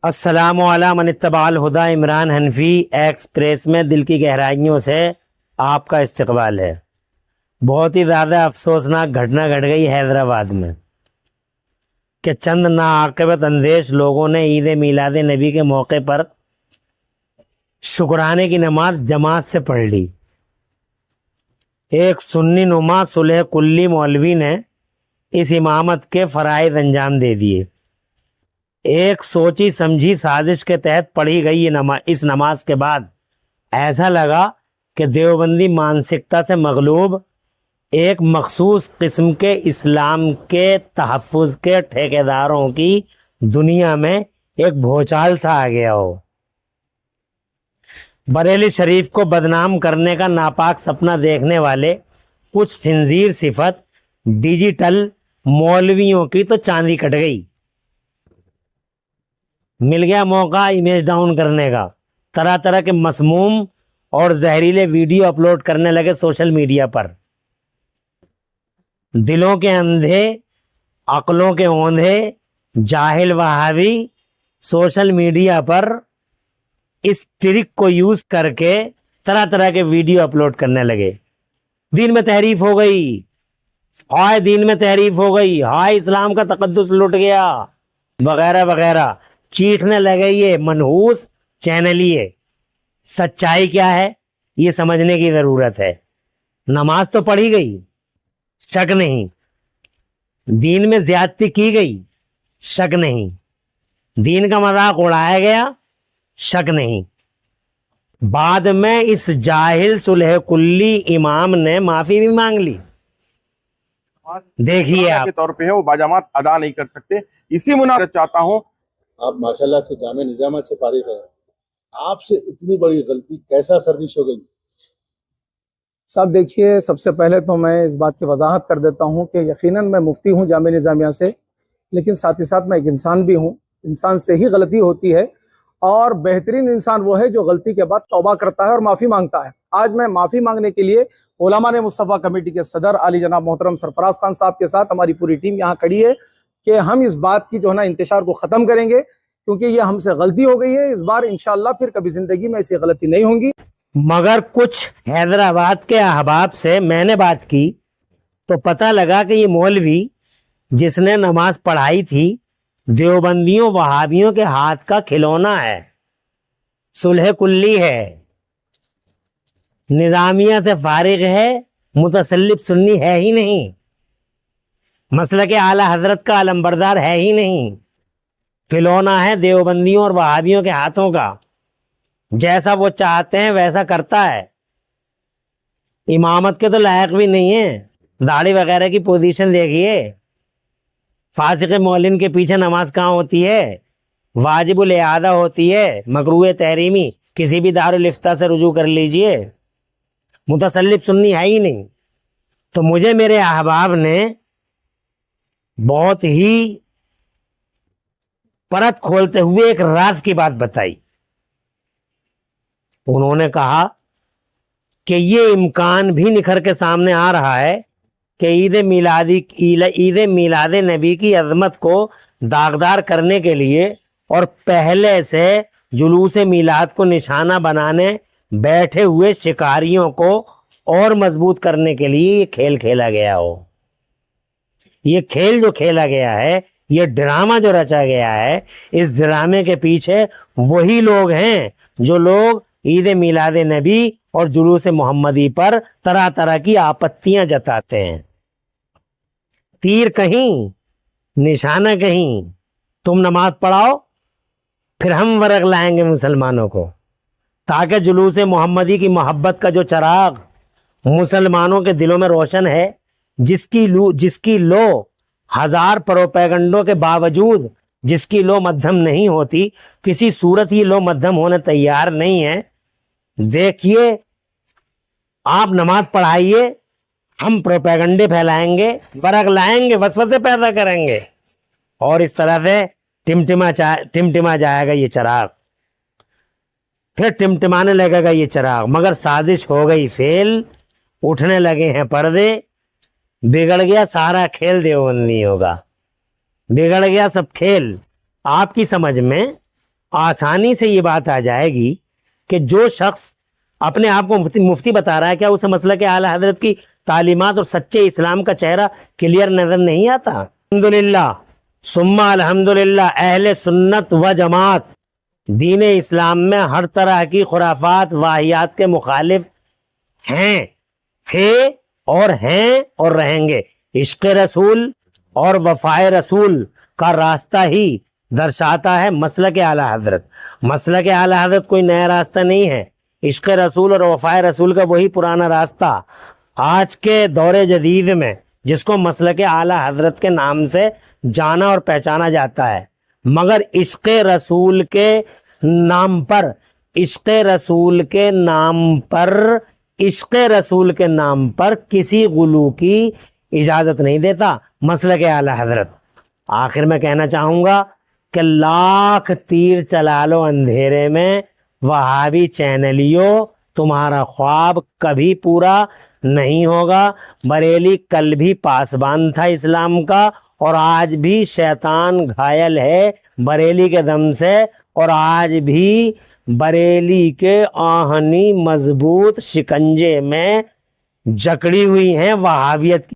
السلام علیکم من اتبع الہدا عمران حنفی ایکسپریس میں دل کی گہرائیوں سے آپ کا استقبال ہے۔ بہت ہی زیادہ افسوسناک گھٹنا گھٹ گئی حیدرآباد میں کہ چند ناعاقبت اندیش لوگوں نے عید میلاد نبی کے موقع پر شکرانے کی نماز جماعت سے پڑھ لی۔ ایک سنی نما صلح کلی مولوی نے اس امامت کے فرائض انجام دے دیے۔ ایک سوچی سمجھی سازش کے تحت پڑھی گئی یہ اس نماز کے بعد ایسا لگا کہ دیوبندی مانسکتا سے مغلوب ایک مخصوص قسم کے اسلام کے تحفظ کے ٹھیکیداروں کی دنیا میں ایک بھوچال سا آ گیا ہو۔ بریلی شریف کو بدنام کرنے کا ناپاک سپنا دیکھنے والے کچھ خنزیر صفت ڈیجیٹل مولویوں کی تو چاندی کٹ گئی۔ مل گیا موقع امیج ڈاؤن کرنے کا، طرح طرح کے مسموم اور زہریلے ویڈیو اپلوڈ کرنے لگے سوشل میڈیا پر۔ دلوں کے اندھے، عقلوں کے اوندھے جاہل وہابی سوشل میڈیا پر اس ٹرک کو یوز کر کے طرح طرح کے ویڈیو اپلوڈ کرنے لگے۔ دین میں تحریف ہو گئی، ہائے دین میں تحریف ہو گئی، ہائے اسلام کا تقدس لٹ گیا، وغیرہ وغیرہ چیخنے لگے یہ منحوس چینلیے۔ سچائی کیا ہے یہ سمجھنے کی ضرورت ہے۔ نماز تو پڑھی گئی، شک نہیں، دین میں زیادتی کی گئی، شک نہیں، دین کا مذاق اڑایا گیا، شک نہیں۔ بعد میں اس جاہل صلح کلی امام نے معافی بھی مانگ لی۔ دیکھیے آپ کے طور پہ ہے وہ باجامات ادا نہیں کر سکتے۔ اسی مناسبت چاہتا ہوں، آپ ماشاءاللہ سے جامعہ نظامیہ سے فارغ ہیں، آپ سے اتنی بڑی غلطی کیسا سرزش ہو گئی؟ صاحب دیکھیے، سب سے پہلے تو میں اس بات کی وضاحت کر دیتا ہوں کہ یقیناً میں مفتی ہوں جامعہ نظامیہ سے، لیکن ساتھ ہی ساتھ میں ایک انسان بھی ہوں۔ انسان سے ہی غلطی ہوتی ہے، اور بہترین انسان وہ ہے جو غلطی کے بعد توبہ کرتا ہے اور معافی مانگتا ہے۔ آج میں معافی مانگنے کے لیے علماء نے مصطفیٰ کمیٹی کے صدر علی جناب محترم سرفراز خان صاحب کے ساتھ ہماری پوری ٹیم یہاں کھڑی ہے کہ ہم اس بات کی انتشار کو ختم کریں گے، کیونکہ یہ ہم سے غلطی ہو گئی ہے۔ اس بار انشاءاللہ پھر کبھی زندگی میں ایسی غلطی نہیں ہوں گی۔ مگر کچھ حیدرآباد کے احباب سے میں نے بات کی تو پتہ لگا کہ یہ مولوی جس نے نماز پڑھائی تھی دیوبندیوں وہابیوں کے ہاتھ کا کھلونا ہے، صلح کلی ہے، نظامیہ سے فارغ ہے، متسلب سنی ہے ہی نہیں، مسلک اعلی حضرت کا علمبردار ہے ہی نہیں، کھلونا ہے دیوبندیوں اور وہابیوں کے ہاتھوں کا، جیسا وہ چاہتے ہیں ویسا کرتا ہے۔ امامت کے تو لائق بھی نہیں ہے، داڑھی وغیرہ کی پوزیشن دیکھیے۔ فاسق مولن کے پیچھے نماز کہاں ہوتی ہے؟ واجب الاعادہ ہوتی ہے، مکروہ تحریمی کسی بھی دارالفتہ سے رجوع کر لیجئے، متسلب سنی ہے ہی نہیں۔ تو مجھے میرے احباب نے بہت ہی پرت کھولتے ہوئے ایک راز کی بات بتائی۔ انہوں نے کہا کہ یہ امکان بھی نکھر کے سامنے آ رہا ہے کہ عید میلاد نبی کی عظمت کو داغدار کرنے کے لیے اور پہلے سے جلوس میلاد کو نشانہ بنانے بیٹھے ہوئے شکاریوں کو اور مضبوط کرنے کے لیے یہ کھیل کھیلا گیا ہو۔ یہ کھیل جو کھیلا گیا ہے، یہ ڈرامہ جو رچا گیا ہے، اس ڈرامے کے پیچھے وہی لوگ ہیں جو لوگ عید میلاد نبی اور جلوس محمدی پر طرح طرح کی آپتیاں جتاتے ہیں۔ تیر کہیں، نشانہ کہیں، تم نماز پڑھاؤ پھر ہم ورق لائیں گے مسلمانوں کو، تاکہ جلوس محمدی کی محبت کا جو چراغ مسلمانوں کے دلوں میں روشن ہے، جس کی لو ہزار پروپیگنڈوں کے باوجود جس کی لو مدھم نہیں ہوتی، کسی صورت ہی لو مدھم ہونے تیار نہیں ہے۔ دیکھیے، آپ نماز پڑھائیے، ہم پروپیگنڈے پھیلائیں گے، ورق لائیں گے، وسوسے پیدا کریں گے، اور اس طرح سے ٹمٹما جائے گا یہ چراغ، پھر ٹمٹمانے لگے گا یہ چراغ۔ مگر سازش ہو گئی فیل، اٹھنے لگے ہیں پردے، بگڑ گیا سارا کھیل دیوبندیوں کا، بگڑ گیا سب کھیل۔ آپ کی سمجھ میں آسانی سے یہ بات آ جائے گی کہ جو شخص اپنے آپ کو مفتی بتا رہا ہے کیا اسے مسلک اعلی حضرت کی تعلیمات اور سچے اسلام کا چہرہ کلیئر نظر نہیں آتا؟ الحمدللہ ثم الحمدللہ اہل سنت و جماعت دین اسلام میں ہر طرح کی خرافات واہیات کے مخالف ہیں، تھے اور ہیں اور رہیں گے۔ عشق رسول اور وفائے رسول کا راستہ ہی درشاتا ہے مسلک اعلی حضرت۔ مسلک اعلی حضرت کوئی نیا راستہ نہیں ہے، عشق رسول اور وفائے رسول کا وہی پرانا راستہ آج کے دور جدید میں جس کو مسلک اعلی حضرت کے نام سے جانا اور پہچانا جاتا ہے، مگر عشق رسول کے نام پر عشق رسول کے نام پر کسی غلو کی اجازت نہیں دیتا مسلک اعلی حضرت۔ آخر میں کہنا چاہوں گا کہ لاکھ تیر چلا لو اندھیرے میں وہابی چینلیوں، تمہارا خواب کبھی پورا نہیں ہوگا۔ بریلی کل بھی پاسبان تھا اسلام کا اور آج بھی شیطان گھائل ہے بریلی کے دم سے، اور آج بھی بریلی کے آہنی مضبوط شکنجے میں جکڑی ہوئی ہیں وہابیت کی